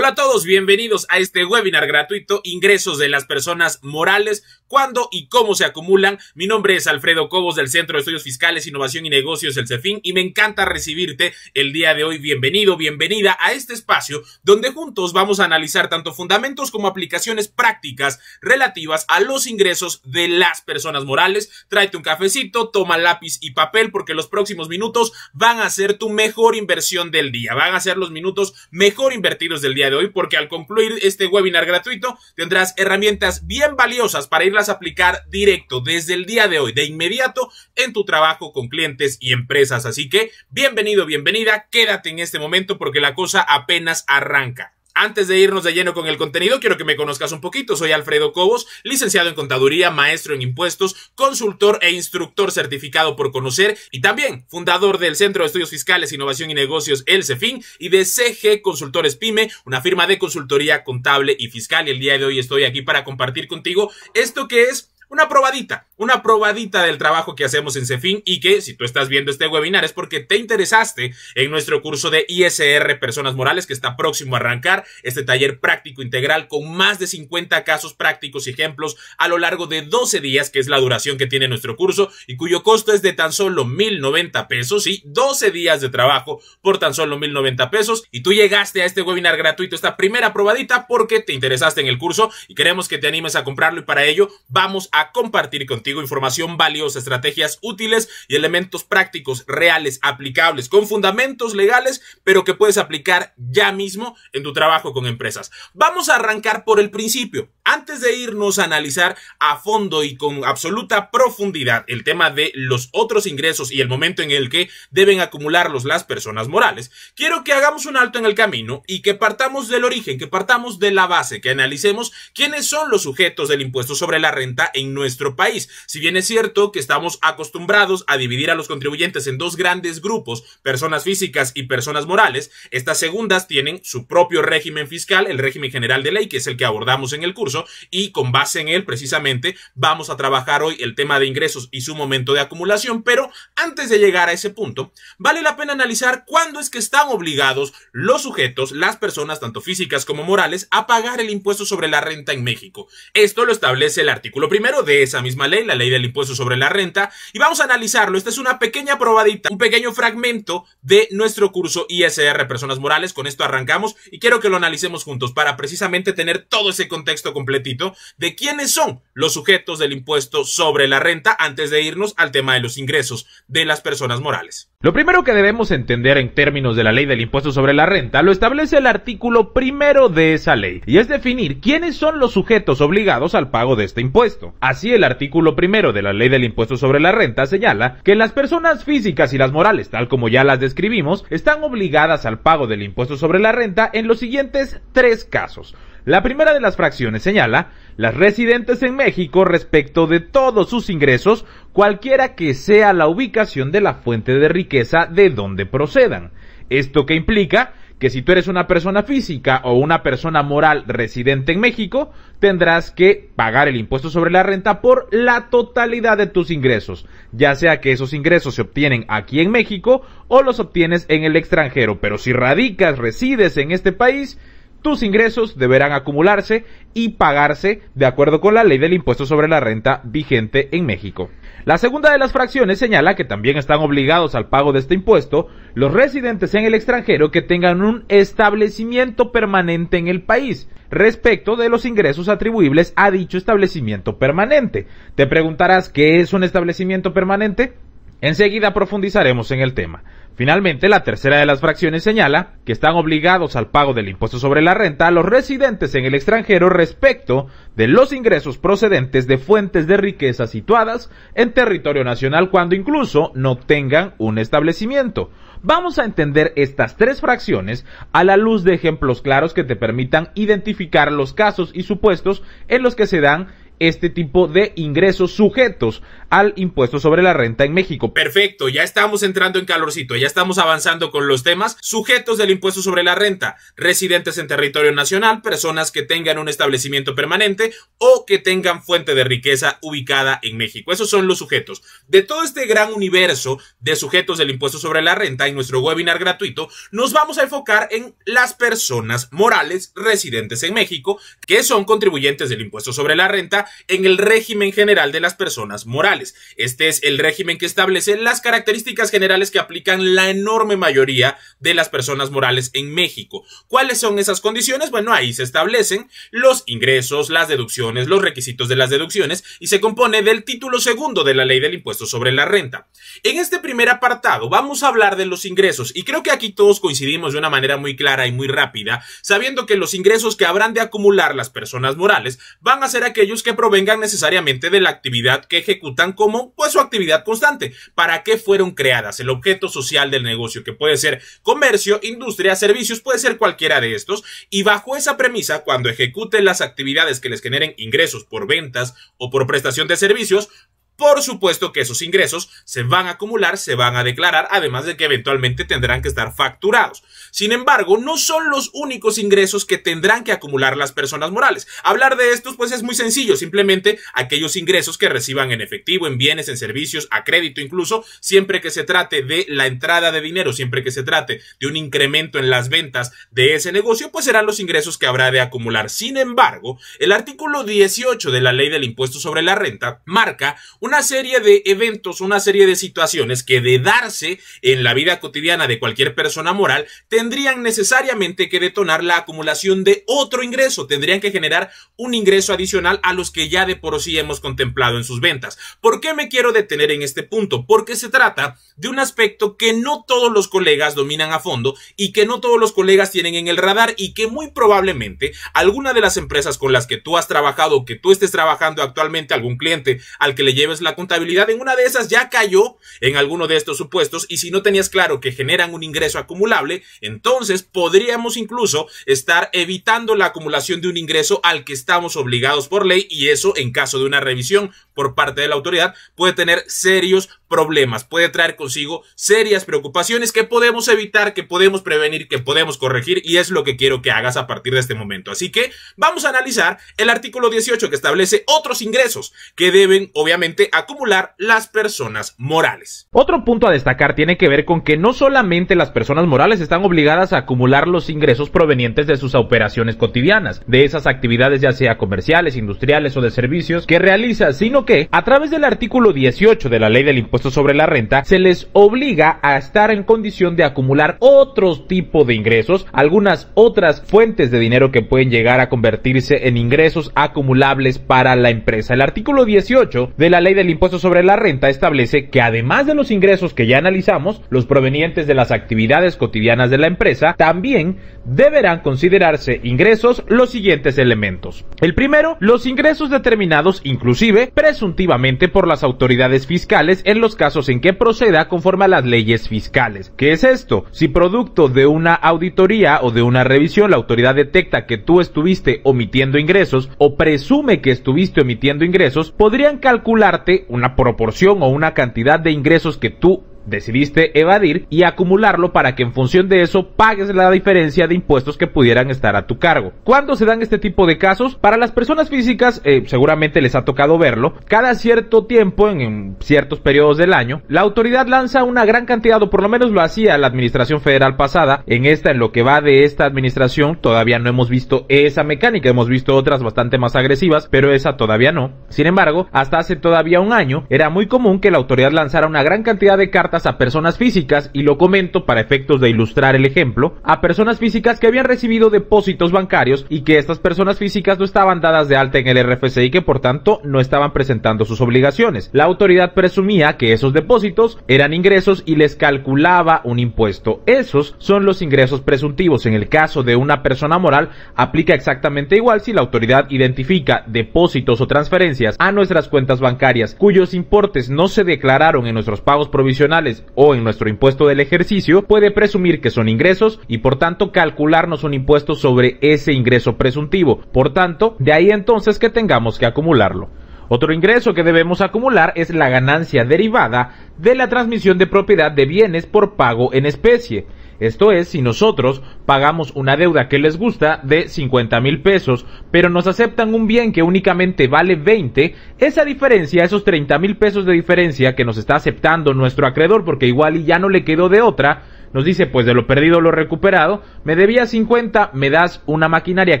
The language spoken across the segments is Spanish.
Hola a todos, bienvenidos a este webinar gratuito, ingresos de las personas morales, cuándo y cómo se acumulan. Mi nombre es Alfredo Cobos del Centro de Estudios Fiscales, Innovación y Negocios, el CEFIN, y me encanta recibirte el día de hoy. Bienvenido, bienvenida a este espacio donde juntos vamos a analizar tanto fundamentos como aplicaciones prácticas relativas a los ingresos de las personas morales. Tráete un cafecito, toma lápiz y papel porque los próximos minutos van a ser tu mejor inversión del día. Van a ser los minutos mejor invertidos del día de hoy, porque al concluir este webinar gratuito tendrás herramientas bien valiosas para irlas a aplicar directo desde el día de hoy, de inmediato, en tu trabajo con clientes y empresas. Así que bienvenido, bienvenida, quédate en este momento porque la cosa apenas arranca. Antes de irnos de lleno con el contenido, quiero que me conozcas un poquito. Soy Alfredo Cobos, licenciado en Contaduría, maestro en Impuestos, consultor e instructor certificado por Conocer y también fundador del Centro de Estudios Fiscales, Innovación y Negocios, el CEFIN, y de CG Consultores PYME, una firma de consultoría contable y fiscal. Y el día de hoy estoy aquí para compartir contigo esto que es una probadita del trabajo que hacemos en CEFIN, y que si tú estás viendo este webinar es porque te interesaste en nuestro curso de ISR Personas Morales, que está próximo a arrancar, este taller práctico integral con más de 50 casos prácticos y ejemplos a lo largo de 12 días, que es la duración que tiene nuestro curso y cuyo costo es de tan solo 1,090 pesos, ¿sí? 12 días de trabajo por tan solo 1,090 pesos, y tú llegaste a este webinar gratuito, esta primera probadita, porque te interesaste en el curso y queremos que te animes a comprarlo, y para ello vamos a compartir contigo información valiosa, estrategias útiles y elementos prácticos, reales, aplicables, con fundamentos legales, pero que puedes aplicar ya mismo en tu trabajo con empresas. Vamos a arrancar por el principio. Antes de irnos a analizar a fondo y con absoluta profundidad el tema de los otros ingresos y el momento en el que deben acumularlos las personas morales, quiero que hagamos un alto en el camino y que partamos del origen, que partamos de la base, que analicemos quiénes son los sujetos del impuesto sobre la renta en nuestro país. Si bien es cierto que estamos acostumbrados a dividir a los contribuyentes en dos grandes grupos, personas físicas y personas morales, estas segundas tienen su propio régimen fiscal, el régimen general de ley, que es el que abordamos en el curso, y con base en él precisamente vamos a trabajar hoy el tema de ingresos y su momento de acumulación. Pero antes de llegar a ese punto, vale la pena analizar cuándo es que están obligados los sujetos, las personas tanto físicas como morales, a pagar el impuesto sobre la renta en México. Esto lo establece el artículo primero de esa misma ley, la ley del impuesto sobre la renta, y vamos a analizarlo. Esta es una pequeña probadita, un pequeño fragmento de nuestro curso ISR Personas Morales. Con esto arrancamos y quiero que lo analicemos juntos para precisamente tener todo ese contexto completito de quiénes son los sujetos del impuesto sobre la renta antes de irnos al tema de los ingresos de las personas morales. Lo primero que debemos entender en términos de la ley del impuesto sobre la renta lo establece el artículo primero de esa ley, y es definir quiénes son los sujetos obligados al pago de este impuesto. Así, el artículo primero de la ley del impuesto sobre la renta señala que las personas físicas y las morales, tal como ya las describimos, están obligadas al pago del impuesto sobre la renta en los siguientes tres casos. La primera de las fracciones señala las residentes en México respecto de todos sus ingresos, cualquiera que sea la ubicación de la fuente de riqueza de donde procedan. ¿Esto qué implica? Que si tú eres una persona física o una persona moral residente en México, tendrás que pagar el impuesto sobre la renta por la totalidad de tus ingresos, ya sea que esos ingresos se obtienen aquí en México o los obtienes en el extranjero. Pero si radicas, resides en este país, tus ingresos deberán acumularse y pagarse de acuerdo con la ley del impuesto sobre la renta vigente en México. La segunda de las fracciones señala que también están obligados al pago de este impuesto los residentes en el extranjero que tengan un establecimiento permanente en el país, respecto de los ingresos atribuibles a dicho establecimiento permanente. Te preguntarás, ¿qué es un establecimiento permanente? Enseguida profundizaremos en el tema. Finalmente, la tercera de las fracciones señala que están obligados al pago del impuesto sobre la renta a los residentes en el extranjero respecto de los ingresos procedentes de fuentes de riqueza situadas en territorio nacional cuando incluso no tengan un establecimiento. Vamos a entender estas tres fracciones a la luz de ejemplos claros que te permitan identificar los casos y supuestos en los que se dan este tipo de ingresos sujetos al impuesto sobre la renta en México. Perfecto, ya estamos entrando en calorcito, ya estamos avanzando con los temas. Sujetos del impuesto sobre la renta: residentes en territorio nacional, personas que tengan un establecimiento permanente o que tengan fuente de riqueza ubicada en México. Esos son los sujetos. De todo este gran universo de sujetos del impuesto sobre la renta, en nuestro webinar gratuito nos vamos a enfocar en las personas morales residentes en México, que son contribuyentes del impuesto sobre la renta en el régimen general de las personas morales. Este es el régimen que establece las características generales que aplican la enorme mayoría de las personas morales en México. ¿Cuáles son esas condiciones? Bueno, ahí se establecen los ingresos, las deducciones, los requisitos de las deducciones, y se compone del título segundo de la ley del impuesto sobre la renta. En este primer apartado vamos a hablar de los ingresos, y creo que aquí todos coincidimos de una manera muy clara y muy rápida, sabiendo que los ingresos que habrán de acumular las personas morales van a ser aquellos que provengan necesariamente de la actividad que ejecutan como pues su actividad constante. ¿Para qué fueron creadas? El objeto social del negocio, que puede ser comercio, industria, servicios, puede ser cualquiera de estos, y bajo esa premisa, cuando ejecuten las actividades que les generen ingresos por ventas o por prestación de servicios, por supuesto que esos ingresos se van a acumular, se van a declarar, además de que eventualmente tendrán que estar facturados. Sin embargo, no son los únicos ingresos que tendrán que acumular las personas morales. Hablar de estos pues es muy sencillo, simplemente aquellos ingresos que reciban en efectivo, en bienes, en servicios, a crédito incluso, siempre que se trate de la entrada de dinero, siempre que se trate de un incremento en las ventas de ese negocio, pues serán los ingresos que habrá de acumular. Sin embargo, el artículo 18 de la ley del impuesto sobre la renta marca una serie de eventos, una serie de situaciones que, de darse en la vida cotidiana de cualquier persona moral, tendrían necesariamente que detonar la acumulación de otro ingreso, tendrían que generar un ingreso adicional a los que ya de por sí hemos contemplado en sus ventas. ¿Por qué me quiero detener en este punto? Porque se trata de un aspecto que no todos los colegas dominan a fondo y que no todos los colegas tienen en el radar, y que muy probablemente alguna de las empresas con las que tú has trabajado o que tú estés trabajando actualmente, algún cliente al que le lleves la contabilidad, en una de esas ya cayó en alguno de estos supuestos, y si no tenías claro que generan un ingreso acumulable, entonces podríamos incluso estar evitando la acumulación de un ingreso al que estamos obligados por ley, y eso, en caso de una revisión por parte de la autoridad, puede tener serios problemas, puede traer consigo serias preocupaciones que podemos evitar, que podemos prevenir, que podemos corregir, y es lo que quiero que hagas a partir de este momento. Así que vamos a analizar el artículo 18, que establece otros ingresos que deben obviamente acumular las personas morales. Otro punto a destacar tiene que ver con que no solamente las personas morales están obligadas a acumular los ingresos provenientes de sus operaciones cotidianas, de esas actividades ya sea comerciales, industriales o de servicios que realiza, sino que a través del artículo 18 de la ley del impuesto sobre la renta se les obliga a estar en condición de acumular otros tipos de ingresos, algunas otras fuentes de dinero que pueden llegar a convertirse en ingresos acumulables para la empresa. El artículo 18 de la ley del impuesto sobre la renta establece que, además de los ingresos que ya analizamos, los provenientes de las actividades cotidianas de la empresa, también deberán considerarse ingresos los siguientes elementos. El primero, los ingresos determinados inclusive presuntivamente por las autoridades fiscales en los casos en que proceda conforme a las leyes fiscales. ¿Qué es esto? Si producto de una auditoría o de una revisión la autoridad detecta que tú estuviste omitiendo ingresos o presume que estuviste omitiendo ingresos, podrían calcularte una proporción o una cantidad de ingresos que tú decidiste evadir y acumularlo para que en función de eso pagues la diferencia de impuestos que pudieran estar a tu cargo. ¿Cuándo se dan este tipo de casos? Para las personas físicas, seguramente les ha tocado verlo, cada cierto tiempo, en ciertos periodos del año, la autoridad lanza una gran cantidad, o por lo menos lo hacía la administración federal pasada. En lo que va de esta administración, todavía no hemos visto esa mecánica, hemos visto otras bastante más agresivas, pero esa todavía no. Sin embargo, hasta hace todavía un año, era muy común que la autoridad lanzara una gran cantidad de cartas a personas físicas, y lo comento para efectos de ilustrar el ejemplo, a personas físicas que habían recibido depósitos bancarios y que estas personas físicas no estaban dadas de alta en el RFC y que por tanto no estaban presentando sus obligaciones. La autoridad presumía que esos depósitos eran ingresos y les calculaba un impuesto. Esos son los ingresos presuntivos. En el caso de una persona moral aplica exactamente igual si la autoridad identifica depósitos o transferencias a nuestras cuentas bancarias cuyos importes no se declararon en nuestros pagos provisionales trimestrales o en nuestro impuesto del ejercicio, puede presumir que son ingresos y por tanto calcularnos un impuesto sobre ese ingreso presuntivo. Por tanto, de ahí entonces que tengamos que acumularlo. Otro ingreso que debemos acumular es la ganancia derivada de la transmisión de propiedad de bienes por pago en especie. Esto es, si nosotros pagamos una deuda que les gusta de 50,000 pesos, pero nos aceptan un bien que únicamente vale 20, esa diferencia, esos 30,000 pesos de diferencia que nos está aceptando nuestro acreedor, porque igual y ya no le quedó de otra, nos dice, pues de lo perdido lo recuperado, me debía 50, me das una maquinaria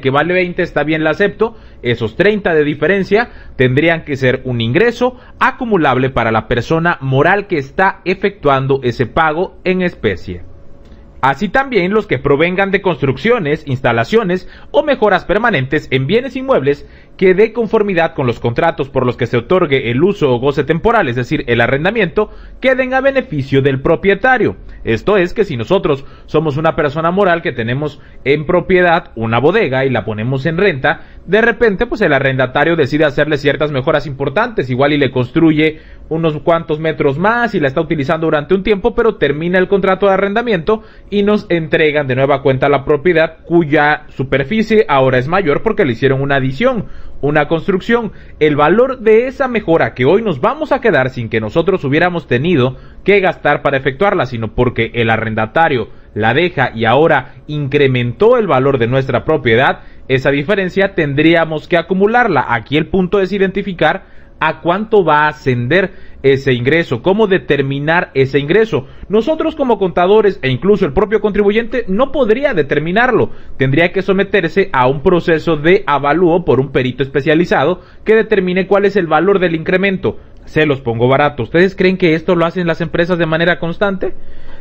que vale 20, está bien, la acepto, esos 30 de diferencia tendrían que ser un ingreso acumulable para la persona moral que está efectuando ese pago en especie. Así también los que provengan de construcciones, instalaciones o mejoras permanentes en bienes inmuebles que de conformidad con los contratos por los que se otorgue el uso o goce temporal, es decir, el arrendamiento, queden a beneficio del propietario. Esto es que si nosotros somos una persona moral que tenemos en propiedad una bodega y la ponemos en renta, de repente pues el arrendatario decide hacerle ciertas mejoras importantes, igual y le construye unos cuantos metros más y la está utilizando durante un tiempo, pero termina el contrato de arrendamiento y nos entregan de nueva cuenta la propiedad cuya superficie ahora es mayor porque le hicieron una adición, una construcción. El valor de esa mejora que hoy nos vamos a quedar sin que nosotros hubiéramos tenido que gastar para efectuarla, sino porque el arrendatario la deja y ahora incrementó el valor de nuestra propiedad, esa diferencia tendríamos que acumularla. Aquí el punto es identificar a cuánto va a ascender ese ingreso, cómo determinar ese ingreso. Nosotros como contadores e incluso el propio contribuyente no podría determinarlo, tendría que someterse a un proceso de avalúo por un perito especializado que determine cuál es el valor del incremento. Se los pongo barato. ¿Ustedes creen que esto lo hacen las empresas de manera constante?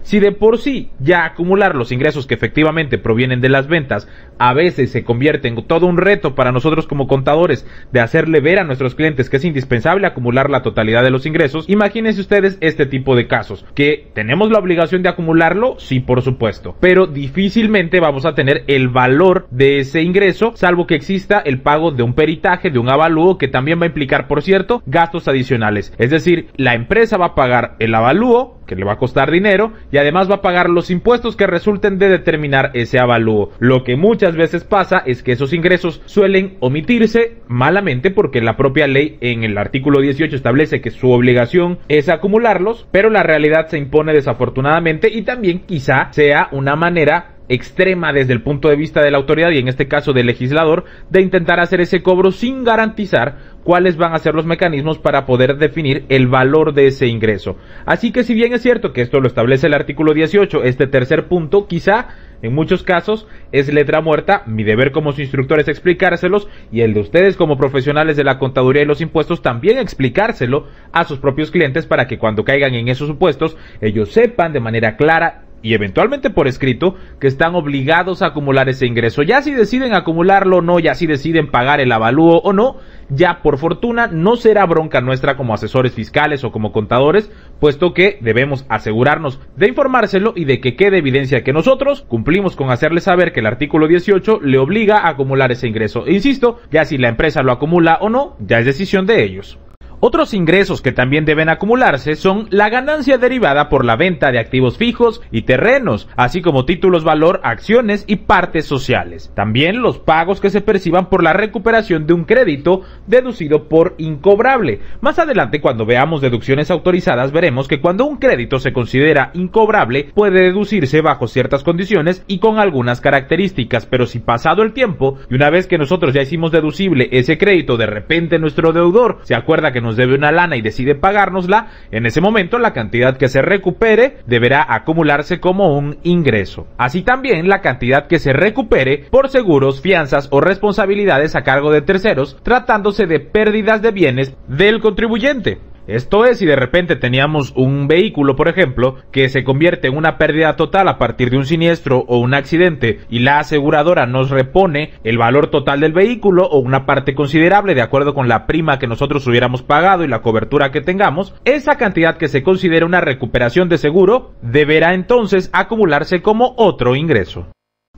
Si de por sí ya acumular los ingresos que efectivamente provienen de las ventas a veces se convierte en todo un reto para nosotros como contadores de hacerle ver a nuestros clientes que es indispensable acumular la totalidad de los ingresos, imagínense ustedes este tipo de casos, que tenemos la obligación de acumularlo, sí, por supuesto, pero difícilmente vamos a tener el valor de ese ingreso, salvo que exista el pago de un peritaje, de un avalúo, que también va a implicar, por cierto, gastos adicionales. Es decir, la empresa va a pagar el avalúo, que le va a costar dinero, y además va a pagar los impuestos que resulten de determinar ese avalúo. Lo que muchas veces pasa es que esos ingresos suelen omitirse malamente porque la propia ley en el artículo 18 establece que su obligación es acumularlos, pero la realidad se impone desafortunadamente y también quizá sea una manera extrema desde el punto de vista de la autoridad y en este caso del legislador de intentar hacer ese cobro sin garantizar cuáles van a ser los mecanismos para poder definir el valor de ese ingreso. Así que si bien es cierto que esto lo establece el artículo 18, este tercer punto quizá en muchos casos es letra muerta. Mi deber como su instructor es explicárselos y el de ustedes como profesionales de la contaduría y los impuestos también explicárselo a sus propios clientes para que cuando caigan en esos supuestos ellos sepan de manera clara y eventualmente por escrito que están obligados a acumular ese ingreso. Ya si deciden acumularlo o no, ya si deciden pagar el avalúo o no, ya por fortuna no será bronca nuestra como asesores fiscales o como contadores, puesto que debemos asegurarnos de informárselo y de que quede evidencia que nosotros cumplimos con hacerle saber que el artículo 18 le obliga a acumular ese ingreso. E insisto, ya si la empresa lo acumula o no, ya es decisión de ellos. Otros ingresos que también deben acumularse son la ganancia derivada por la venta de activos fijos y terrenos, así como títulos valor, acciones y partes sociales. También los pagos que se perciban por la recuperación de un crédito deducido por incobrable. Más adelante, cuando veamos deducciones autorizadas, veremos que cuando un crédito se considera incobrable, puede deducirse bajo ciertas condiciones y con algunas características, pero si pasado el tiempo y una vez que nosotros ya hicimos deducible ese crédito, de repente nuestro deudor se acuerda que nos debe una lana y decide pagárnosla, en ese momento la cantidad que se recupere deberá acumularse como un ingreso. Así también la cantidad que se recupere por seguros, fianzas o responsabilidades a cargo de terceros, tratándose de pérdidas de bienes del contribuyente. Esto es, si de repente teníamos un vehículo, por ejemplo, que se convierte en una pérdida total a partir de un siniestro o un accidente y la aseguradora nos repone el valor total del vehículo o una parte considerable de acuerdo con la prima que nosotros hubiéramos pagado y la cobertura que tengamos, esa cantidad que se considera una recuperación de seguro deberá entonces acumularse como otro ingreso.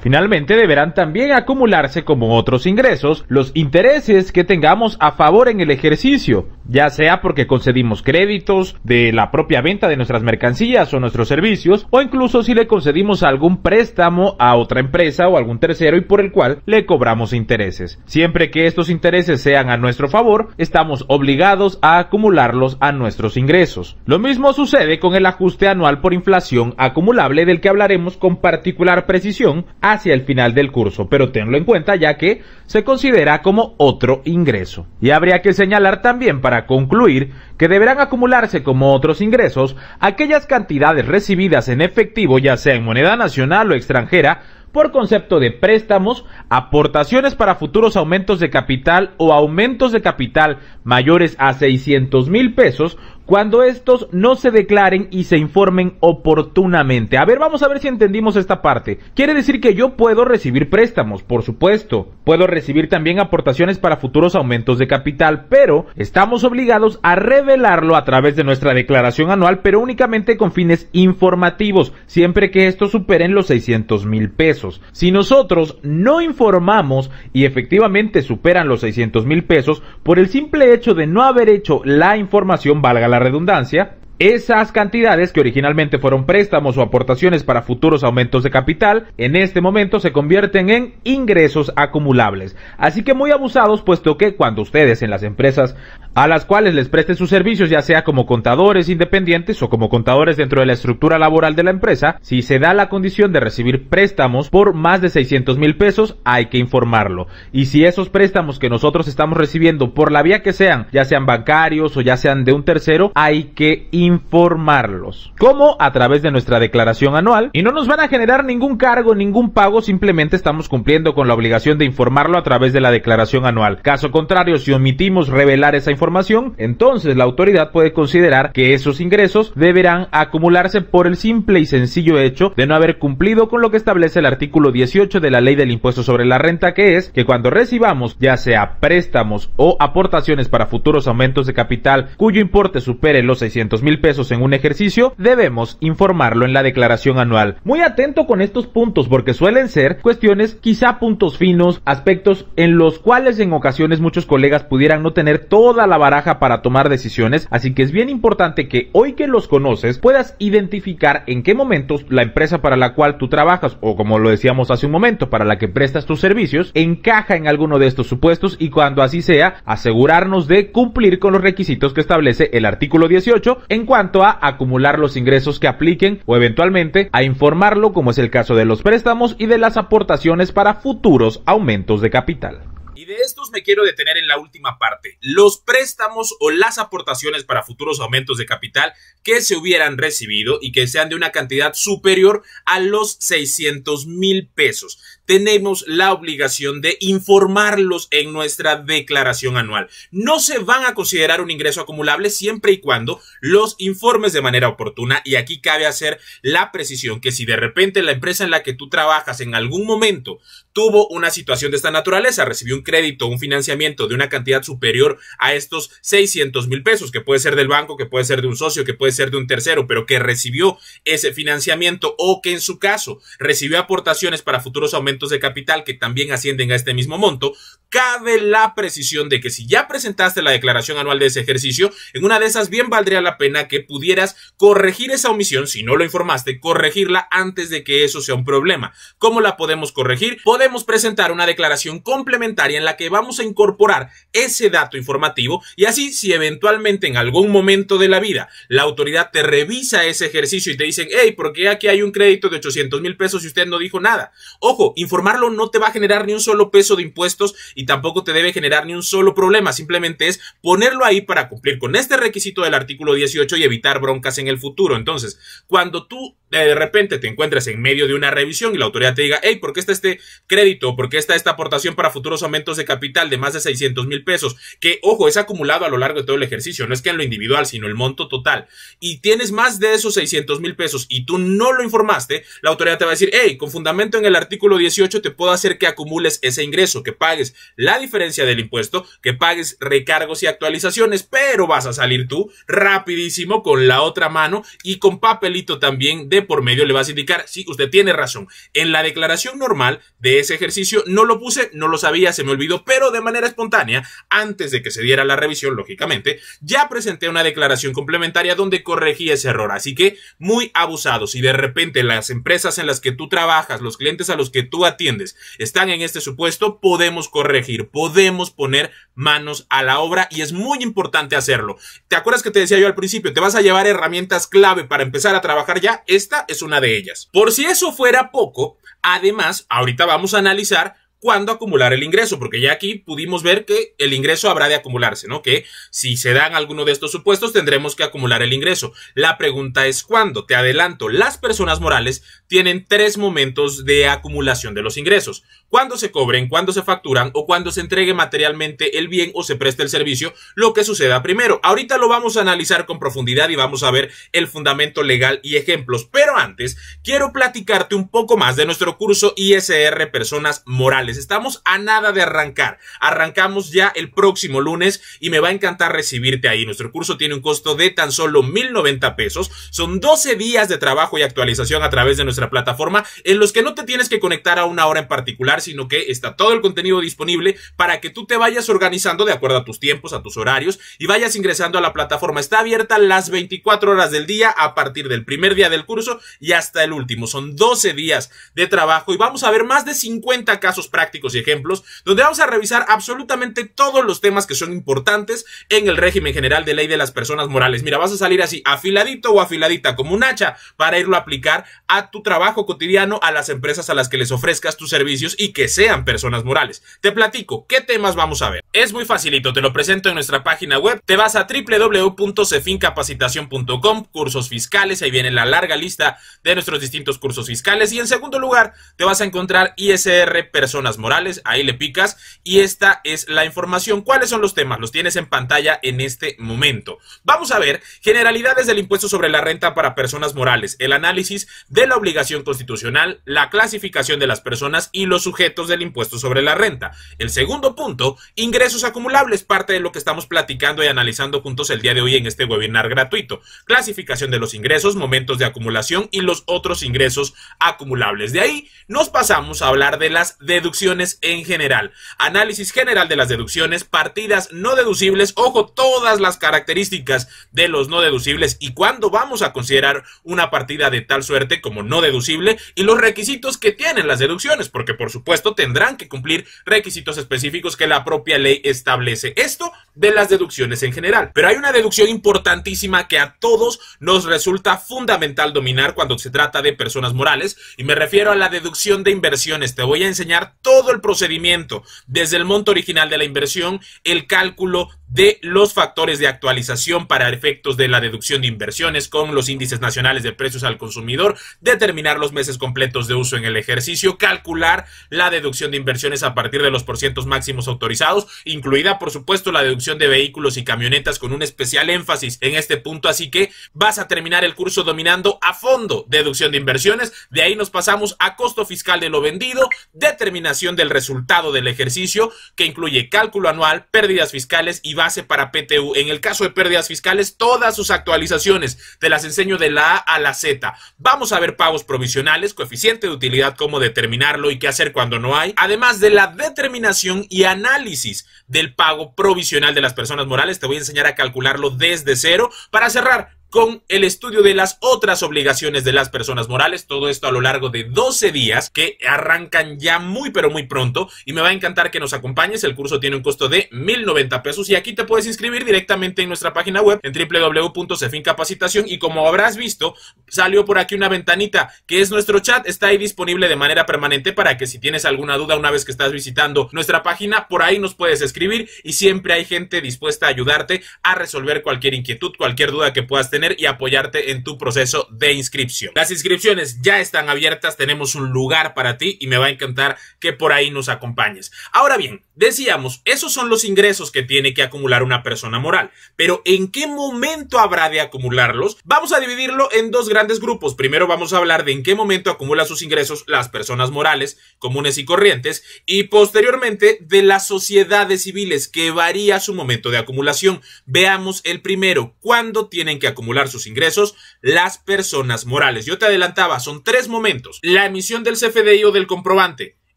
Finalmente, deberán también acumularse como otros ingresos los intereses que tengamos a favor en el ejercicio, ya sea porque concedimos créditos de la propia venta de nuestras mercancías o nuestros servicios, o incluso si le concedimos algún préstamo a otra empresa o algún tercero y por el cual le cobramos intereses. Siempre que estos intereses sean a nuestro favor, estamos obligados a acumularlos a nuestros ingresos. Lo mismo sucede con el ajuste anual por inflación acumulable, del que hablaremos con particular precisión hacia el final del curso, pero tenlo en cuenta ya que se considera como otro ingreso. Y habría que señalar también, para concluir, que deberán acumularse como otros ingresos aquellas cantidades recibidas en efectivo, ya sea en moneda nacional o extranjera, por concepto de préstamos, aportaciones para futuros aumentos de capital o aumentos de capital mayores a 600,000 pesos, cuando estos no se declaren y se informen oportunamente. A ver, vamos a ver si entendimos esta parte. Quiere decir que yo puedo recibir préstamos, por supuesto. Puedo recibir también aportaciones para futuros aumentos de capital, pero estamos obligados a revelarlo a través de nuestra declaración anual, pero únicamente con fines informativos, siempre que estos superen los 600,000 pesos. Si nosotros no informamos y efectivamente superan los 600,000 pesos, por el simple hecho de no haber hecho la información, valga la redundancia, esas cantidades que originalmente fueron préstamos o aportaciones para futuros aumentos de capital, en este momento se convierten en ingresos acumulables. Así que muy abusados, puesto que cuando ustedes en las empresas a las cuales les presten sus servicios, ya sea como contadores independientes o como contadores dentro de la estructura laboral de la empresa, si se da la condición de recibir préstamos por más de 600,000 pesos, hay que informarlo. Y si esos préstamos que nosotros estamos recibiendo por la vía que sean, ya sean bancarios o ya sean de un tercero, hay que informarlos. ¿Cómo? A través de nuestra declaración anual, y no nos van a generar ningún cargo, ningún pago, simplemente estamos cumpliendo con la obligación de informarlo a través de la declaración anual. Caso contrario, si omitimos revelar esa información, entonces la autoridad puede considerar que esos ingresos deberán acumularse por el simple y sencillo hecho de no haber cumplido con lo que establece el artículo 18 de la Ley del Impuesto sobre la Renta, que es que cuando recibamos ya sea préstamos o aportaciones para futuros aumentos de capital cuyo importe supere los 600,000 pesos en un ejercicio, debemos informarlo en la declaración anual. Muy atento con estos puntos, porque suelen ser cuestiones, quizá puntos finos, aspectos en los cuales en ocasiones muchos colegas pudieran no tener toda la baraja para tomar decisiones, así que es bien importante que hoy que los conoces puedas identificar en qué momentos la empresa para la cual tú trabajas, o como lo decíamos hace un momento, para la que prestas tus servicios, encaja en alguno de estos supuestos, y cuando así sea, asegurarnos de cumplir con los requisitos que establece el artículo 18 en cuanto a acumular los ingresos que apliquen, o eventualmente a informarlo, como es el caso de los préstamos y de las aportaciones para futuros aumentos de capital. Y de estos me quiero detener en la última parte, los préstamos o las aportaciones para futuros aumentos de capital que se hubieran recibido y que sean de una cantidad superior a los 600,000 pesos. Tenemos la obligación de informarlos en nuestra declaración anual. No se van a considerar un ingreso acumulable siempre y cuando los informes de manera oportuna, y aquí cabe hacer la precisión que si de repente la empresa en la que tú trabajas en algún momento tuvo una situación de esta naturaleza, recibió un crédito, un financiamiento de una cantidad superior a estos 600,000 pesos, que puede ser del banco, que puede ser de un socio, que puede ser de un tercero, pero que recibió ese financiamiento, o que en su caso recibió aportaciones para futuros aumentos de capital que también ascienden a este mismo monto, cabe la precisión de que si ya presentaste la declaración anual de ese ejercicio, en una de esas bien valdría la pena que pudieras corregir esa omisión, si no lo informaste, corregirla antes de que eso sea un problema. ¿Cómo la podemos corregir? Podemos presentar una declaración complementaria en la que vamos a incorporar ese dato informativo, y así si eventualmente en algún momento de la vida la autoridad te revisa ese ejercicio y te dicen, hey, ¿por qué aquí hay un crédito de 800,000 pesos y usted no dijo nada? Ojo, informarlo no te va a generar ni un solo peso de impuestos y tampoco te debe generar ni un solo problema, simplemente es ponerlo ahí para cumplir con este requisito del artículo 18 y evitar broncas en el futuro. Entonces, cuando tú de repente te encuentres en medio de una revisión y la autoridad te diga, hey, ¿por qué está este crédito? ¿Por qué está esta aportación para futuros aumentos de capital de más de 600,000 pesos? Que, ojo, es acumulado a lo largo de todo el ejercicio, no es que en lo individual, sino el monto total. Y tienes más de esos 600,000 pesos y tú no lo informaste, la autoridad te va a decir, hey, con fundamento en el artículo 18 18 te puedo hacer que acumules ese ingreso, que pagues la diferencia del impuesto, que pagues recargos y actualizaciones, pero vas a salir tú rapidísimo con la otra mano y con papelito también de por medio le vas a indicar, sí, usted tiene razón, en la declaración normal de ese ejercicio no lo puse, no lo sabía, se me olvidó, pero de manera espontánea, antes de que se diera la revisión, lógicamente, ya presenté una declaración complementaria donde corregí ese error, así que muy abusado. Si de repente las empresas en las que tú trabajas, los clientes a los que tú atiendes están en este supuesto, podemos corregir, podemos poner manos a la obra y es muy importante hacerlo. ¿Te acuerdas que te decía yo al principio? Te vas a llevar herramientas clave para empezar a trabajar ya. Esta es una de ellas. Por si eso fuera poco, además, ahorita vamos a analizar cuándo acumular el ingreso, porque ya aquí pudimos ver que el ingreso habrá de acumularse, ¿no? Que si se dan alguno de estos supuestos tendremos que acumular el ingreso. La pregunta es ¿cuándo? Te adelanto, las personas morales tienen 3 momentos de acumulación de los ingresos. Cuando se cobren, cuando se facturan o cuando se entregue materialmente el bien o se preste el servicio, lo que suceda primero. Ahorita lo vamos a analizar con profundidad y vamos a ver el fundamento legal y ejemplos, pero antes quiero platicarte un poco más de nuestro curso ISR Personas Morales. Estamos a nada de arrancar. Arrancamos ya el próximo lunes y me va a encantar recibirte ahí. Nuestro curso tiene un costo de tan solo 1,090 pesos. Son 12 días de trabajo y actualización a través de nuestra plataforma en los que no te tienes que conectar a una hora en particular, sino que está todo el contenido disponible para que tú te vayas organizando de acuerdo a tus tiempos, a tus horarios y vayas ingresando a la plataforma. Está abierta las 24 horas del día a partir del primer día del curso y hasta el último. Son 12 días de trabajo y vamos a ver más de 50 casos prácticos y ejemplos donde vamos a revisar absolutamente todos los temas que son importantes en el régimen general de ley de las personas morales. Mira, vas a salir así afiladito o afiladita como un hacha para irlo a aplicar a tu trabajo cotidiano, a las empresas a las que les ofrezcas tus servicios y que sean personas morales. Te platico qué temas vamos a ver. Es muy facilito, te lo presento en nuestra página web. Te vas a www.cefincapacitacion.com, cursos fiscales, ahí viene la larga lista de nuestros distintos cursos fiscales y en segundo lugar te vas a encontrar ISR Personas Morales, ahí le picas y esta es la información. ¿Cuáles son los temas? Los tienes en pantalla en este momento. Vamos a ver generalidades del impuesto sobre la renta para personas morales, el análisis de la obligación constitucional, la clasificación de las personas y los sujetos del impuesto sobre la renta. El segundo punto, ingresos acumulables, parte de lo que estamos platicando y analizando juntos el día de hoy en este webinar gratuito. Clasificación de los ingresos, momentos de acumulación y los otros ingresos acumulables. De ahí nos pasamos a hablar de las deducciones en general. Análisis general de las deducciones, partidas no deducibles, ojo, todas las características de los no deducibles y cuándo vamos a considerar una partida de tal suerte como no deducible y los requisitos que tienen las deducciones, porque por supuesto tendrán que cumplir requisitos específicos que la propia ley establece. Esto de las deducciones en general. Pero hay una deducción importantísima que a todos nos resulta fundamental dominar cuando se trata de personas morales y me refiero a la deducción de inversiones. Te voy a enseñar todo el procedimiento, desde el monto original de la inversión, el cálculo de los factores de actualización para efectos de la deducción de inversiones con los índices nacionales de precios al consumidor, determinar los meses completos de uso en el ejercicio, calcular la deducción de inversiones a partir de los porcientos máximos autorizados, incluida por supuesto la deducción de vehículos y camionetas con un especial énfasis en este punto, así que vas a terminar el curso dominando a fondo deducción de inversiones. De ahí nos pasamos a costo fiscal de lo vendido, determinación del resultado del ejercicio que incluye cálculo anual, pérdidas fiscales y base para PTU. En el caso de pérdidas fiscales, todas sus actualizaciones te las enseño de la A a la Z. Vamos a ver pagos provisionales, coeficiente de utilidad, cómo determinarlo y qué hacer cuando no hay, además de la determinación y análisis del pago provisional de las personas morales. Te voy a enseñar a calcularlo desde cero para cerrar con el estudio de las otras obligaciones de las personas morales, todo esto a lo largo de 12 días que arrancan ya muy pero muy pronto y me va a encantar que nos acompañes. El curso tiene un costo de 1,090 pesos y aquí te puedes inscribir directamente en nuestra página web en www.cefincapacitacion y como habrás visto salió por aquí una ventanita que es nuestro chat, está ahí disponible de manera permanente para que si tienes alguna duda una vez que estás visitando nuestra página, por ahí nos puedes escribir y siempre hay gente dispuesta a ayudarte a resolver cualquier inquietud, cualquier duda que puedas tener tener y apoyarte en tu proceso de inscripción. Las inscripciones ya están abiertas, tenemos un lugar para ti y me va a encantar que por ahí nos acompañes. Ahora bien, decíamos, esos son los ingresos que tiene que acumular una persona moral, pero ¿en qué momento habrá de acumularlos? Vamos a dividirlo en dos grandes grupos. Primero vamos a hablar de en qué momento acumula sus ingresos las personas morales, comunes y corrientes, y posteriormente de las sociedades civiles, que varía su momento de acumulación. Veamos el primero, ¿cuándo tienen que acumular sus ingresos las personas morales? Yo te adelantaba, son tres momentos: la emisión del CFDI o del comprobante,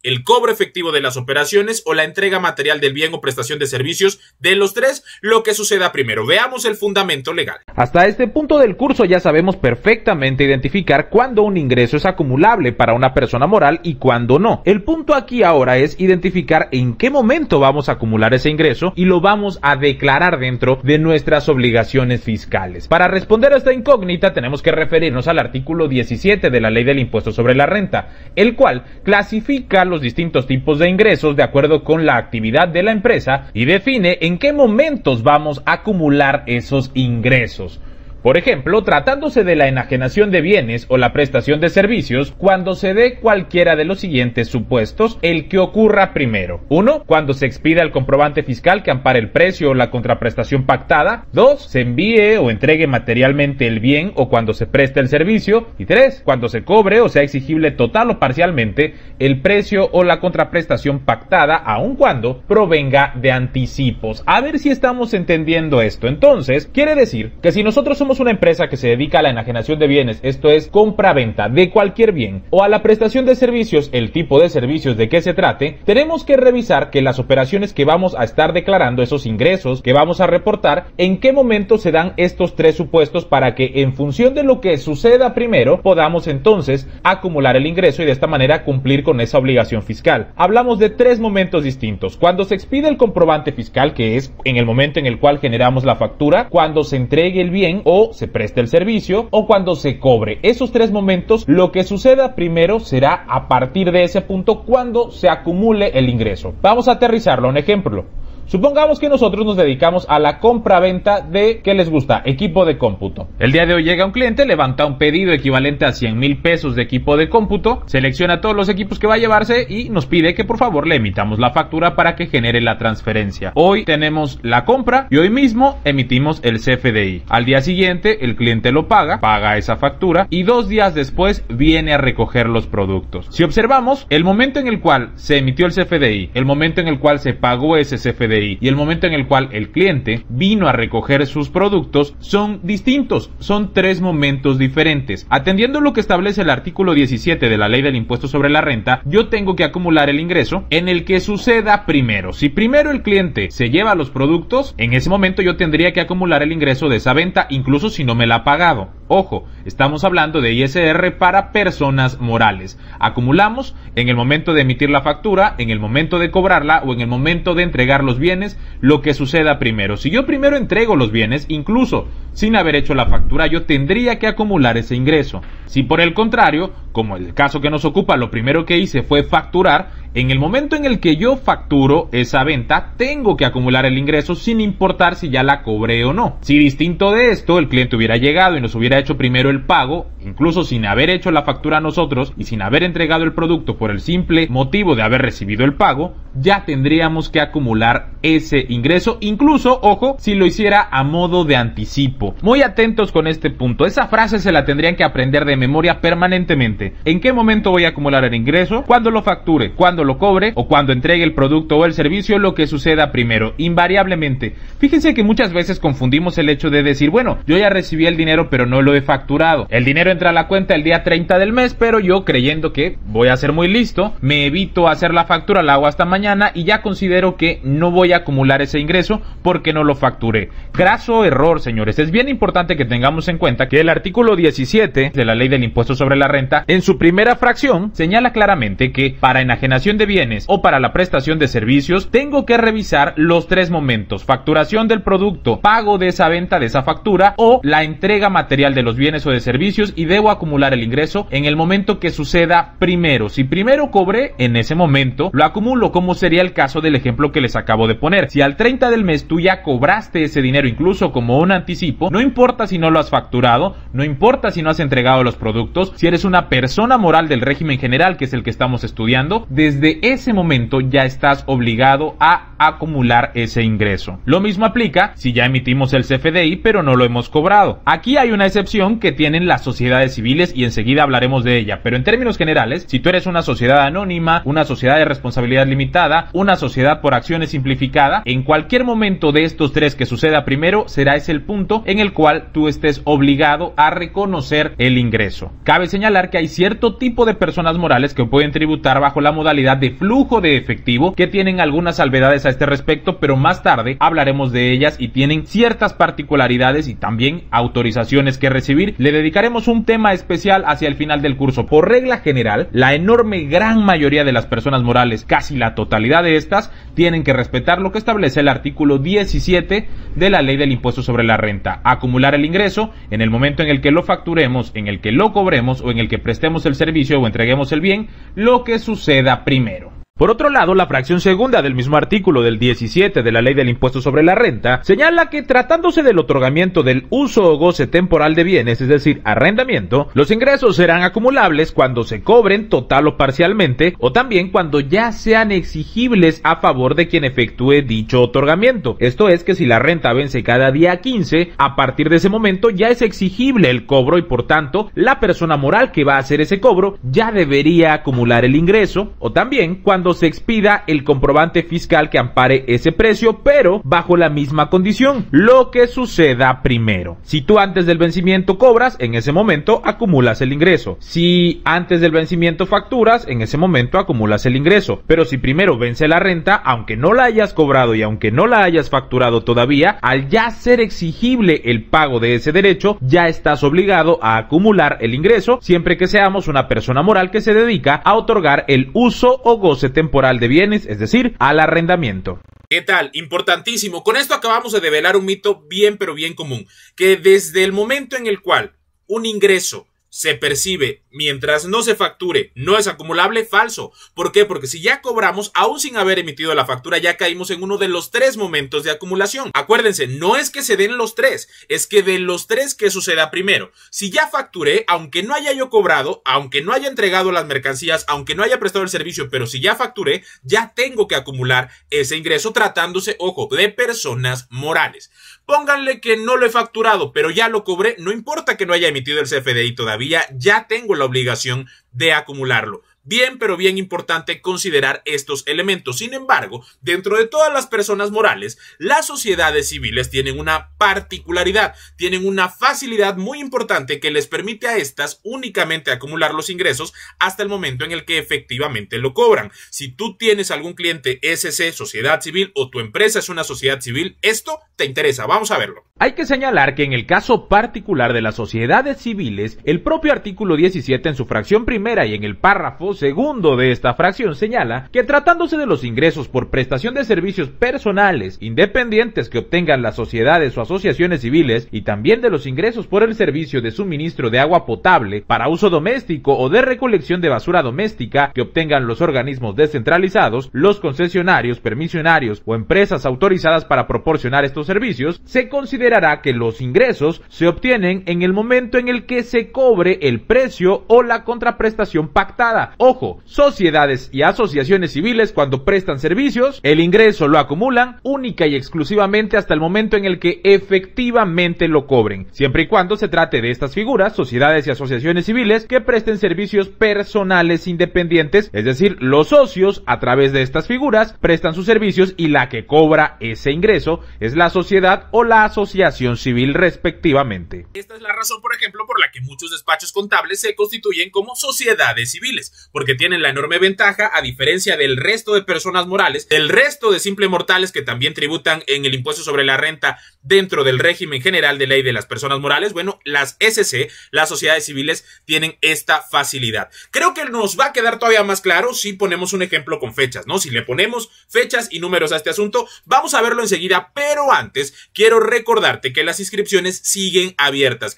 el cobro efectivo de las operaciones o la entrega material del bien o prestación de servicios. De los tres, lo que suceda primero. Veamos el fundamento legal. Hasta este punto del curso ya sabemos perfectamente identificar cuándo un ingreso es acumulable para una persona moral y cuándo no. El punto aquí ahora es identificar en qué momento vamos a acumular ese ingreso y lo vamos a declarar dentro de nuestras obligaciones fiscales. Para responder a esta incógnita tenemos que referirnos al artículo 17 de la Ley del Impuesto sobre la Renta, el cual clasifica los distintos tipos de ingresos de acuerdo con la actividad de la empresa y define en qué momentos vamos a acumular esos ingresos. Por ejemplo, tratándose de la enajenación de bienes o la prestación de servicios, cuando se dé cualquiera de los siguientes supuestos, el que ocurra primero. 1. Cuando se expida el comprobante fiscal que ampare el precio o la contraprestación pactada. 2. Se envíe o entregue materialmente el bien o cuando se preste el servicio. Y 3. Cuando se cobre o sea exigible total o parcialmente el precio o la contraprestación pactada, aun cuando provenga de anticipos. A ver si estamos entendiendo esto. Entonces, quiere decir que si nosotros somos una empresa que se dedica a la enajenación de bienes, esto es compra-venta de cualquier bien, o a la prestación de servicios, el tipo de servicios de que se trate, tenemos que revisar que las operaciones que vamos a estar declarando, esos ingresos que vamos a reportar, en qué momento se dan estos tres supuestos para que en función de lo que suceda primero, podamos entonces acumular el ingreso y de esta manera cumplir con esa obligación fiscal. Hablamos de tres momentos distintos: cuando se expide el comprobante fiscal, que es en el momento en el cual generamos la factura, cuando se entregue el bien o se preste el servicio, o cuando se cobre. Esos tres momentos, lo que suceda primero será a partir de ese punto cuando se acumule el ingreso. Vamos a aterrizarlo a un ejemplo. Supongamos que nosotros nos dedicamos a la compra-venta de, ¿qué les gusta? Equipo de cómputo. El día de hoy llega un cliente, levanta un pedido equivalente a 100,000 pesos de equipo de cómputo, selecciona todos los equipos que va a llevarse y nos pide que por favor le emitamos la factura para que genere la transferencia. Hoy tenemos la compra y hoy mismo emitimos el CFDI. Al día siguiente el cliente lo paga esa factura y 2 días después viene a recoger los productos. Si observamos, el momento en el cual se emitió el CFDI, el momento en el cual se pagó ese CFDI y el momento en el cual el cliente vino a recoger sus productos son distintos, son tres momentos diferentes. Atendiendo lo que establece el artículo 17 de la Ley del Impuesto sobre la Renta, yo tengo que acumular el ingreso en el que suceda primero. Si primero el cliente se lleva los productos, en ese momento yo tendría que acumular el ingreso de esa venta, incluso si no me la ha pagado. Ojo, estamos hablando de ISR para personas morales. Acumulamos en el momento de emitir la factura, en el momento de cobrarla o en el momento de entregar los bienes, lo que suceda primero. Si yo primero entrego los bienes, incluso sin haber hecho la factura, yo tendría que acumular ese ingreso. Si por el contrario, como el caso que nos ocupa, lo primero que hice fue facturar, en el momento en el que yo facturo esa venta, tengo que acumular el ingreso sin importar si ya la cobré o no. Si distinto de esto, el cliente hubiera llegado y nos hubiera hecho primero el pago, incluso sin haber hecho la factura a nosotros y sin haber entregado el producto por el simple motivo de haber recibido el pago, ya tendríamos que acumular ese ingreso, incluso, ojo, si lo hiciera a modo de anticipo. Muy atentos con este punto, esa frase se la tendrían que aprender de memoria permanentemente. ¿En qué momento voy a acumular el ingreso? Cuando lo facture, cuando lo cobre o cuando entregue el producto o el servicio, lo que suceda primero, invariablemente. Fíjense que muchas veces confundimos el hecho de decir, bueno, yo ya recibí el dinero pero no lo he facturado. El dinero entra a la cuenta el día 30 del mes, pero yo creyendo que voy a ser muy listo, me evito hacer la factura, la hago hasta mañana y ya considero que no voy a acumular ese ingreso porque no lo facturé. Graso error, señores. Es bien importante que tengamos en cuenta que el artículo 17 de la Ley del Impuesto sobre la Renta En su primera fracción señala claramente que para enajenación de bienes o para la prestación de servicios tengo que revisar los tres momentos: facturación del producto, pago de esa venta, de esa factura, o la entrega material de los bienes o de servicios, y debo acumular el ingreso en el momento que suceda primero. Si primero cobré, en ese momento lo acumulo, como sería el caso del ejemplo que les acabo de poner. Si al 30 del mes tú ya cobraste ese dinero, incluso como un anticipo, no importa si no lo has facturado, no importa si no has entregado los productos, si eres una persona moral del régimen general, que es el que estamos estudiando, desde ese momento ya estás obligado a acumular ese ingreso. Lo mismo aplica si ya emitimos el CFDI pero no lo hemos cobrado. Aquí hay una excepción que tienen las sociedades civiles y enseguida hablaremos de ella, pero en términos generales, si tú eres una sociedad anónima, una sociedad de responsabilidad limitada, una sociedad por acciones simplificada, en cualquier momento de estos tres que suceda primero, será ese el punto en el cual tú estés obligado a reconocer el ingreso. Cabe señalar que hay cierto tipo de personas morales que pueden tributar bajo la modalidad de flujo de efectivo, que tienen algunas salvedades a este respecto, pero más tarde hablaremos de ellas y tienen ciertas particularidades y también autorizaciones que recibir. Le dedicaremos un tema especial hacia el final del curso. Por regla general, la enorme gran mayoría de las personas morales, casi la totalidad de estas, tienen que respetar lo que establece el artículo 17 de la Ley del Impuesto sobre la Renta: acumular el ingreso en el momento en el que lo facturemos, en el que lo cobremos o en el que prestemos el servicio o entreguemos el bien, lo que suceda primero. Por otro lado, la fracción segunda del mismo artículo del 17 de la Ley del Impuesto sobre la Renta señala que, tratándose del otorgamiento del uso o goce temporal de bienes, es decir, arrendamiento, los ingresos serán acumulables cuando se cobren total o parcialmente, o también cuando ya sean exigibles a favor de quien efectúe dicho otorgamiento. Esto es que si la renta vence cada día 15, a partir de ese momento ya es exigible el cobro y por tanto la persona moral que va a hacer ese cobro ya debería acumular el ingreso, o también cuando se expida el comprobante fiscal que ampare ese precio, pero bajo la misma condición: lo que suceda primero. Si tú antes del vencimiento cobras, en ese momento acumulas el ingreso. Si antes del vencimiento facturas, en ese momento acumulas el ingreso. Pero si primero vence la renta, aunque no la hayas cobrado y aunque no la hayas facturado todavía, al ya ser exigible el pago de ese derecho, ya estás obligado a acumular el ingreso, siempre que seamos una persona moral que se dedica a otorgar el uso o goce temporal de bienes, es decir, al arrendamiento. ¿Qué tal? Importantísimo. Con esto acabamos de develar un mito bien pero bien común, que desde el momento en el cual un ingreso se percibe mientras no se facture, no es acumulable. Falso. ¿Por qué? Porque si ya cobramos, aún sin haber emitido la factura, ya caímos en uno de los tres momentos de acumulación. Acuérdense, no es que se den los tres, es que de los tres, ¿qué suceda primero? Si ya facturé, aunque no haya yo cobrado, aunque no haya entregado las mercancías, aunque no haya prestado el servicio, pero si ya facturé, ya tengo que acumular ese ingreso, tratándose, ojo, de personas morales. Pónganle que no lo he facturado, pero ya lo cobré, no importa que no haya emitido el CFDI todavía, ya tengo la obligación de acumularlo. Bien, pero bien importante considerar estos elementos. Sin embargo, dentro de todas las personas morales, las sociedades civiles tienen una particularidad, tienen una facilidad muy importante que les permite a estas únicamente acumular los ingresos hasta el momento en el que efectivamente lo cobran. Si tú tienes algún cliente SC, sociedad civil, o tu empresa es una sociedad civil, esto te interesa. Vamos a verlo. Hay que señalar que en el caso particular de las sociedades civiles, el propio artículo 17 en su fracción primera y en el párrafo segundo de esta fracción señala que, tratándose de los ingresos por prestación de servicios personales independientes que obtengan las sociedades o asociaciones civiles, y también de los ingresos por el servicio de suministro de agua potable para uso doméstico o de recolección de basura doméstica que obtengan los organismos descentralizados, los concesionarios, permisionarios o empresas autorizadas para proporcionar estos servicios, se considerará que los ingresos se obtienen en el momento en el que se cobre el precio o la contraprestación pactada. Ojo, sociedades y asociaciones civiles, cuando prestan servicios, el ingreso lo acumulan única y exclusivamente hasta el momento en el que efectivamente lo cobren, siempre y cuando se trate de estas figuras, sociedades y asociaciones civiles que presten servicios personales independientes, es decir, los socios a través de estas figuras prestan sus servicios y la que cobra ese ingreso es la sociedad o la asociación asociación civil respectivamente. Esta es la razón, por ejemplo, por la que muchos despachos contables se constituyen como sociedades civiles, porque tienen la enorme ventaja, a diferencia del resto de personas morales, del resto de simples mortales que también tributan en el impuesto sobre la renta dentro del régimen general de ley de las personas morales. Bueno, las SC, las sociedades civiles, tienen esta facilidad. Creo que nos va a quedar todavía más claro si ponemos un ejemplo con fechas, ¿no? Si le ponemos fechas y números a este asunto, vamos a verlo enseguida, pero antes quiero recordarte que las inscripciones siguen abiertas,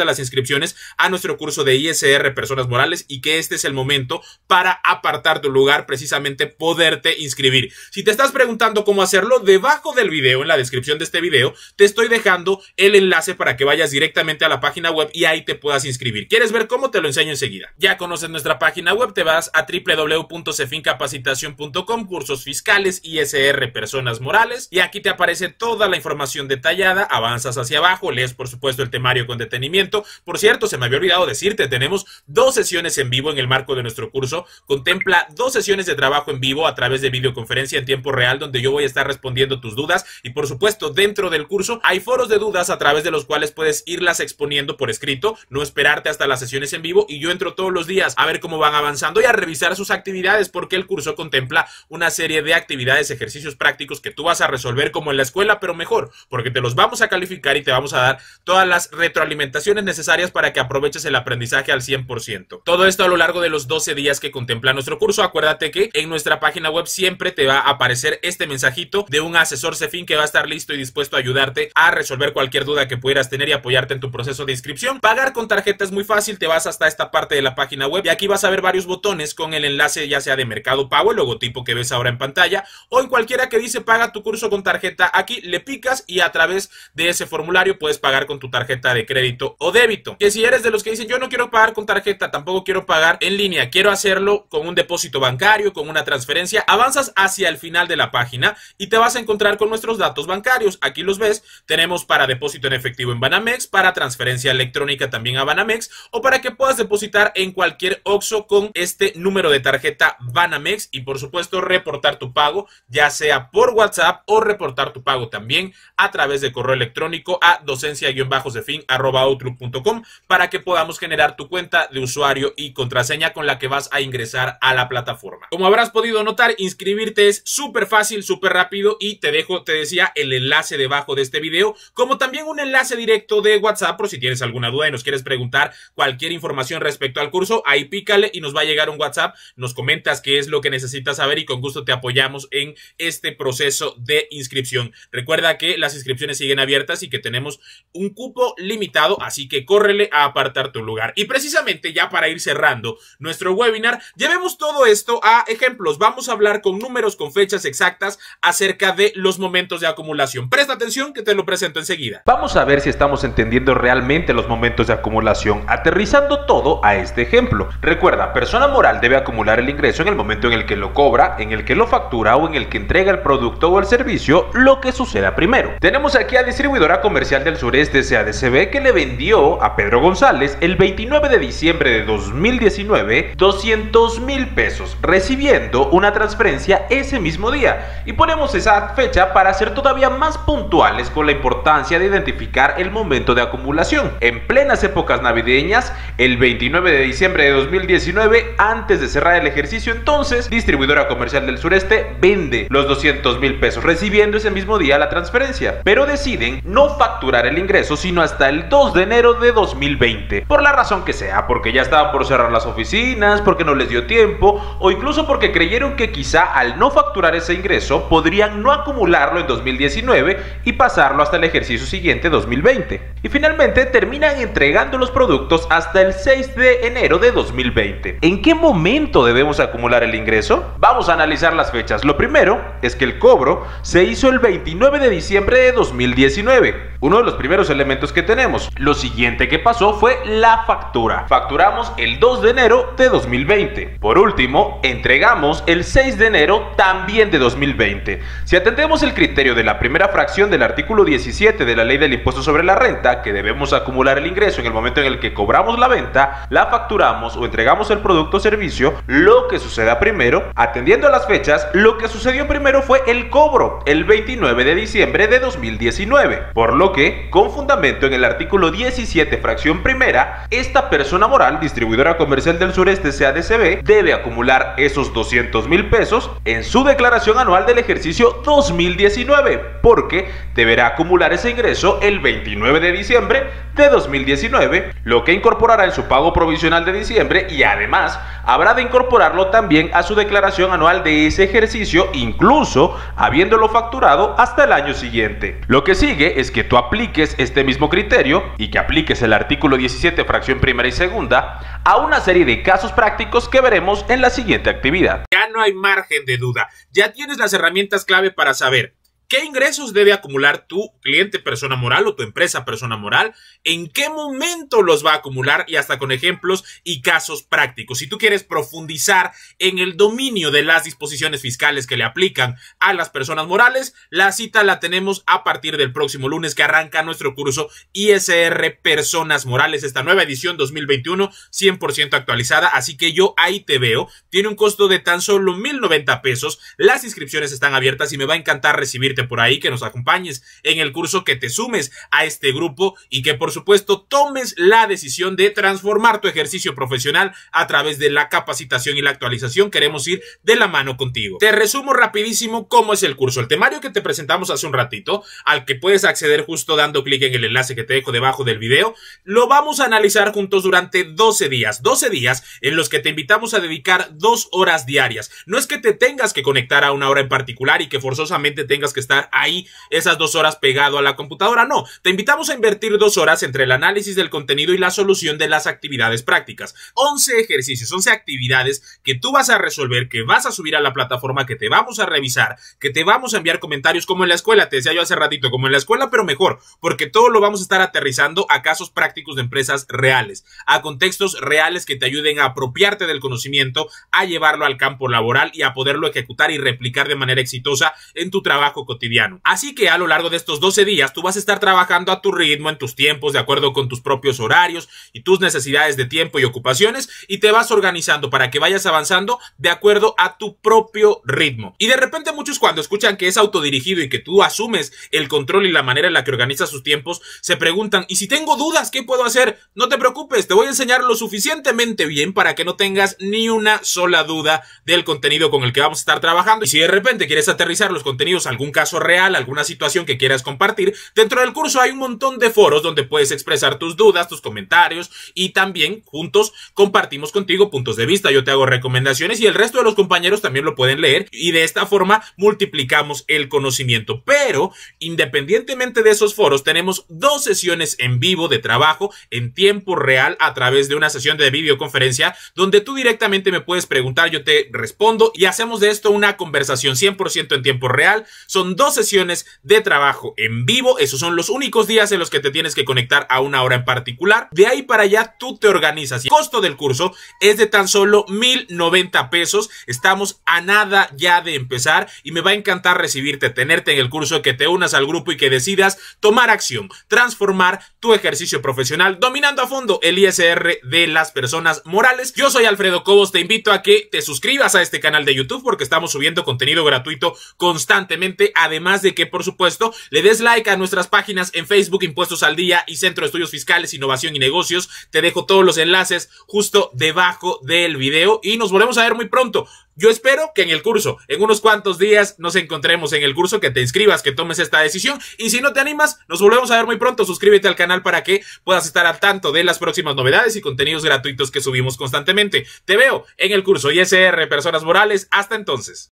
las inscripciones a nuestro curso de ISR Personas Morales y que este es el momento para apartar tu lugar, precisamente poderte inscribir. Si te estás preguntando cómo hacerlo, debajo del video, en la descripción de este video, te estoy dejando el enlace para que vayas directamente a la página web y ahí te puedas inscribir. ¿Quieres ver cómo? Te lo enseño enseguida. Ya conoces nuestra página web, te vas a www.cefincapacitacion.com, cursos fiscales, ISR Personas Morales, y aquí te aparece toda la información detallada. Avanzas hacia abajo, lees por supuesto el temario con detenimiento. Por cierto, se me había olvidado decirte, tenemos 2 sesiones en vivo en el marco de nuestro curso. Contempla 2 sesiones de trabajo en vivo a través de videoconferencia en tiempo real, donde yo voy a estar respondiendo tus dudas, y por supuesto dentro del curso hay foros de dudas a través de los cuales puedes irlas exponiendo por escrito, no esperarte hasta las sesiones en vivo, y yo entro todos los días a ver cómo van avanzando y a revisar sus actividades, porque el curso contempla una serie de actividades, ejercicios prácticos que tú vas a resolver como en la escuela, pero mejor, porque te los vamos a calificar y te vamos a dar todas las retroalimentaciones necesarias para que aproveches el aprendizaje al 100%. Todo esto a lo largo de los 12 días que contempla nuestro curso. Acuérdate que en nuestra página web siempre te va a aparecer este mensajito de un asesor CEFIN que va a estar listo y dispuesto a ayudarte a resolver cualquier duda que pudieras tener y apoyarte en tu proceso de inscripción. Pagar con tarjeta es muy fácil, te vas hasta esta parte de la página web y aquí vas a ver varios botones con el enlace, ya sea de Mercado Pago, el logotipo que ves ahora en pantalla, o en cualquiera que dice paga tu curso con tarjeta. Aquí le picas y a través de ese formulario puedes pagar con tu tarjeta de crédito o débito. Que si eres de los que dicen yo no quiero pagar con tarjeta, tampoco quiero pagar en línea, quiero hacerlo con un depósito bancario, con una transferencia, avanzas hacia el final de la página y te vas a encontrar con nuestros datos bancarios. Aquí los ves, tenemos para depósito en efectivo en Banamex, para transferencia electrónica también a Banamex, o para que puedas depositar en cualquier OXXO con este número de tarjeta Banamex, y por supuesto reportar tu pago, ya sea por WhatsApp o reportar tu pago también a través de correo electrónico a docencia-cefin@outlook.com para que podamos generar tu cuenta de usuario y contraseña con la que vas a ingresar a la plataforma. Como habrás podido notar, inscribirte es súper fácil, súper rápido, y te decía, el enlace debajo de este video, como también un enlace directo de WhatsApp por si tienes alguna duda y nos quieres preguntar cualquier información respecto al curso. Ahí pícale y nos va a llegar un WhatsApp, nos comentas qué es lo que necesitas saber y con gusto te apoyamos en este proceso de inscripción. Recuerda que las inscripciones siguen abiertas y que tenemos un cupo limitado, así que córrele a apartar tu lugar. Y precisamente ya para ir cerrando nuestro webinar, llevemos todo esto a ejemplos. Vamos a hablar con números, con fechas exactas acerca de los momentos de acumulación. Presta atención que te lo presento enseguida. Vamos a ver si estamos entendiendo realmente los momentos de acumulación, aterrizando todo a este ejemplo. Recuerda, persona moral debe acumular el ingreso en el momento en el que lo cobra, en el que lo factura o en el que entrega el producto o el servicio, lo que suceda primero. Tenemos aquí a Distribuidora Comercial del Sureste SADCB, que le vendió a Pedro González el 29 de diciembre de 2019 200,000 pesos, recibiendo una transferencia ese mismo día. Y ponemos esa fecha para ser todavía más puntuales con la importancia de identificar el momento de acumulación. En plenas épocas navideñas, el 29 de diciembre de 2019, antes de cerrar el ejercicio, entonces, Distribuidora Comercial del Sureste vende los 200,000 pesos, recibiendo ese mismo día la transferencia, pero deciden no facturar el ingreso sino hasta el 2 de enero de 2020, por la razón que sea, porque ya estaban por cerrar las oficinas, porque no les dio tiempo, o incluso porque creyeron que quizá al no facturar ese ingreso podrían no acumularlo en 2019 y pasarlo hasta el ejercicio siguiente 2020. Y finalmente terminan entregando los productos hasta el 6 de enero de 2020. ¿En qué momento debemos acumular el ingreso? Vamos a analizar las fechas. Lo primero es que el cobro se hizo el 29 de diciembre de 2019, uno de los primeros elementos que tenemos. Lo siguiente que pasó fue la factura. Facturamos el 2 de enero de 2020. Por último, entregamos el 6 de enero también de 2020. Si atendemos el criterio de la primera fracción del artículo 17 de la Ley del Impuesto sobre la Renta, que debemos acumular el ingreso en el momento en el que cobramos la venta, la facturamos o entregamos el producto o servicio, lo que suceda primero, atendiendo a las fechas, lo que sucedió primero fue el cobro, el 29 de diciembre de 2019, por lo lo que, con fundamento en el artículo 17, fracción primera, esta persona moral, distribuidora comercial del sureste SADCB, debe acumular esos 200,000 pesos en su declaración anual del ejercicio 2019, porque deberá acumular ese ingreso el 29 de diciembre de 2019, lo que incorporará en su pago provisional de diciembre y además habrá de incorporarlo también a su declaración anual de ese ejercicio, incluso habiéndolo facturado hasta el año siguiente. Lo que sigue es que tú apliques este mismo criterio y que apliques el artículo 17, fracción primera y segunda, a una serie de casos prácticos que veremos en la siguiente actividad. Ya no hay margen de duda, ya tienes las herramientas clave para saber ¿qué ingresos debe acumular tu cliente persona moral o tu empresa persona moral? ¿En qué momento los va a acumular? Y hasta con ejemplos y casos prácticos. Si tú quieres profundizar en el dominio de las disposiciones fiscales que le aplican a las personas morales, la cita la tenemos a partir del próximo lunes que arranca nuestro curso ISR Personas Morales, esta nueva edición 2021, 100% actualizada. Así que yo ahí te veo. Tiene un costo de tan solo 1,090 pesos. Las inscripciones están abiertas y me va a encantar recibirte por ahí, que nos acompañes en el curso, que te sumes a este grupo y que por supuesto tomes la decisión de transformar tu ejercicio profesional a través de la capacitación y la actualización. Queremos ir de la mano contigo. Te resumo rapidísimo cómo es el curso. El temario que te presentamos hace un ratito, al que puedes acceder justo dando clic en el enlace que te dejo debajo del video, lo vamos a analizar juntos durante 12 días. 12 días en los que te invitamos a dedicar 2 horas diarias. No es que te tengas que conectar a una hora en particular y que forzosamente tengas que estar ahí esas 2 horas pegado a la computadora, no, te invitamos a invertir 2 horas entre el análisis del contenido y la solución de las actividades prácticas. 11 ejercicios, 11 actividades que tú vas a resolver, que vas a subir a la plataforma, que te vamos a revisar, que te vamos a enviar comentarios como en la escuela, te decía yo hace ratito, como en la escuela, pero mejor, porque todo lo vamos a estar aterrizando a casos prácticos de empresas reales, a contextos reales que te ayuden a apropiarte del conocimiento, a llevarlo al campo laboral y a poderlo ejecutar y replicar de manera exitosa en tu trabajo cotidiano. Así que a lo largo de estos 12 días tú vas a estar trabajando a tu ritmo, en tus tiempos, de acuerdo con tus propios horarios y tus necesidades de tiempo y ocupaciones, y te vas organizando para que vayas avanzando de acuerdo a tu propio ritmo. Y de repente muchos, cuando escuchan que es autodirigido y que tú asumes el control y la manera en la que organizas sus tiempos, se preguntan, ¿y si tengo dudas, qué puedo hacer? No te preocupes, te voy a enseñar lo suficientemente bien para que no tengas ni una sola duda del contenido con el que vamos a estar trabajando. Y si de repente quieres aterrizar los contenidos a algún caso real, alguna situación que quieras compartir, dentro del curso hay un montón de foros donde puedes expresar tus dudas, tus comentarios, y también juntos compartimos contigo puntos de vista. Yo te hago recomendaciones y el resto de los compañeros también lo pueden leer, y de esta forma multiplicamos el conocimiento. Pero independientemente de esos foros, tenemos 2 sesiones en vivo de trabajo en tiempo real a través de una sesión de videoconferencia donde tú directamente me puedes preguntar, yo te respondo y hacemos de esto una conversación 100% en tiempo real. Son 2 sesiones de trabajo en vivo. Esos son los únicos días en los que te tienes que conectar a una hora en particular. De ahí para allá tú te organizas. Y el costo del curso es de tan solo 1,090 pesos. Estamos a nada ya de empezar y me va a encantar recibirte, tenerte en el curso, que te unas al grupo y que decidas tomar acción, transformar tu ejercicio profesional dominando a fondo el ISR de las personas morales. Yo soy Alfredo Cobos, te invito a que te suscribas a este canal de YouTube porque estamos subiendo contenido gratuito constantemente. Además de que, por supuesto, le des like a nuestras páginas en Facebook, Impuestos al Día y Centro de Estudios Fiscales, Innovación y Negocios. Te dejo todos los enlaces justo debajo del video y nos volvemos a ver muy pronto. Yo espero que en el curso, en unos cuantos días, nos encontremos en el curso, que te inscribas, que tomes esta decisión. Y si no te animas, nos volvemos a ver muy pronto. Suscríbete al canal para que puedas estar al tanto de las próximas novedades y contenidos gratuitos que subimos constantemente. Te veo en el curso ISR Personas Morales. Hasta entonces.